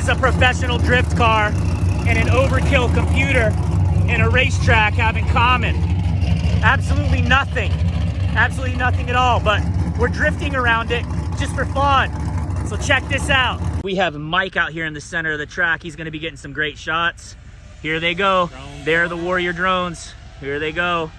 does a professional drift car and an overkill computer and a racetrack have in common? Absolutely nothing. Absolutely nothing at all, but we're drifting around it just for fun. So check this out. We have Mike out here in the center of the track. He's gonna be getting some great shots. Here they go. They're the Warrior drones. Here they go.